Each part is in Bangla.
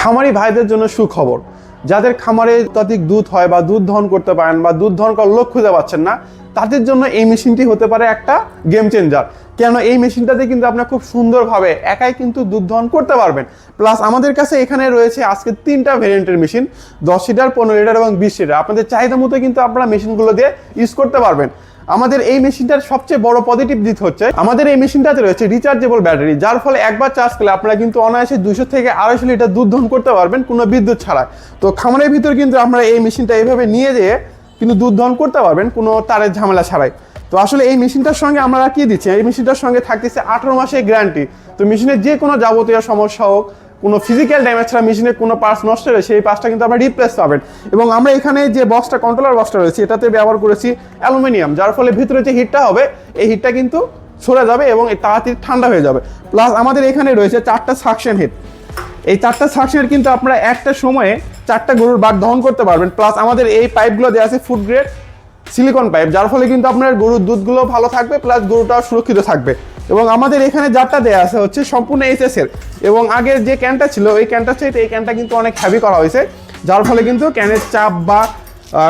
খামারি ভাইদের জন্য সুখবর, যাদের খামারে অত্যাধিক দুধ হয় বা দুধ দহন করতে পারেন বা দুধ দহন করার লোক খুঁজে পাচ্ছেন না, তাদের জন্য এই মেশিনটি হতে পারে একটা গেম চেঞ্জার। কেন, এই মেশিনটাতে কিন্তু আপনার খুব সুন্দরভাবে একাই কিন্তু দুধ দহন করতে পারবেন। প্লাস আমাদের কাছে এখানে রয়েছে আজকে 3টা ভেরিয়েন্টের মেশিন, 10 লিটার, 15 লিটার এবং 20 লিটার। আপনাদের চাহিদা মতো কিন্তু আপনারা মেশিনগুলো দিয়ে ইউজ করতে পারবেন। আমাদের এই মেশিনটার সবচেয়ে বড় পজিটিভ দিক হচ্ছে আমাদের এই মেশিনটাতে রয়েছে রিচার্জেবল ব্যাটারি, যার ফলে একবার চার্জ করলে আপনারা কিন্তু অনায়াসে 200 থেকে 250 লিটার দুধ দহন করতে পারবেন কোনো বিদ্যুৎ ছাড়া। তো খামারের ভিতর কিন্তু আমরা এই মেশিনটা এইভাবে নিয়ে যেয়ে কিন্তু দুধ দহন করতে পারবেন কোনো তারের ঝামেলা ছাড়াই। তো আসলে এই মেশিনটার সঙ্গে আমরা কি দিচ্ছি, এই মেশিনটার সঙ্গে থাকতেছে 18 মাসের গ্যারান্টি। তো মেশিনের যে কোনো যাবতীয় সমস্যা হোক, কোনো ফিজিক্যাল ড্যামেজ ছাড়া মেশিনের কোনো পার্টস নষ্ট হলে সেই পার্টসটা কিন্তু আমরা রিপ্লেস পাবেন। এবং আমরা এখানে যে বক্সটা, কন্ট্রোলার বক্সটা রয়েছে, এটাতে ব্যবহার করেছি অ্যালুমিনিয়াম, যার ফলে ভিতরে যে হিটটা হবে এই হিটটা কিন্তু সরে যাবে এবং তাড়াতাড়ি ঠান্ডা হয়ে যাবে। প্লাস আমাদের এখানে রয়েছে 4টা সাকশন হেড। এই 4টা সাকশনের কিন্তু আপনারা একটা সময়ে 4টা গরুর বাট দহন করতে পারবেন। প্লাস আমাদের এই পাইপগুলো দেওয়া আছে ফুড গ্রেড সিলিকন পাইপ, যার ফলে কিন্তু আপনার গরুর দুধগুলো ভালো থাকবে, প্লাস গরুটাও সুরক্ষিত থাকবে। এবং আমাদের এখানে জারটা দেওয়া আছে হচ্ছে সম্পূর্ণ এইচএস এর, এবং আগের যে ক্যানটা ছিল ওই ক্যানটা চাইতে এই ক্যানটা কিন্তু অনেক হেভি করা হয়েছে, যার ফলে কিন্তু ক্যানের চাপ বা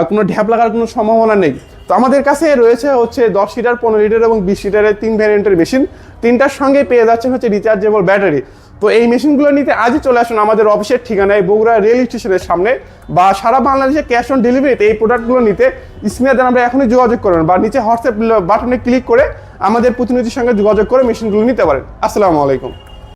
কোনো ঢ্যাপ লাগার কোনো সম্ভাবনা নেই। তো আমাদের কাছে রয়েছে হচ্ছে 10 লিটার, 15 লিটার এবং 20 লিটারের 3 ভ্যারিয়েন্টের মেশিন। 3টার সঙ্গে পেয়ে যাচ্ছে হচ্ছে রিচার্জেবল ব্যাটারি। তো এই মেশিনগুলো নিতে আজই চলে আসুন আমাদের অফিসের ঠিকানায়, বগুড়া রেল স্টেশনের সামনে, বা সারা বাংলাদেশে ক্যাশ অন ডেলিভারিতে এই প্রোডাক্টগুলো নিতে স্ক্রিনে আমরা এখনই যোগাযোগ করবেন, বা নিচে হোয়াটসঅ্যাপ বাটনে ক্লিক করে আমাদের প্রতিনিধির সঙ্গে যোগাযোগ করে মেশিনগুলো নিতে পারেন। আসসালামু আলাইকুম।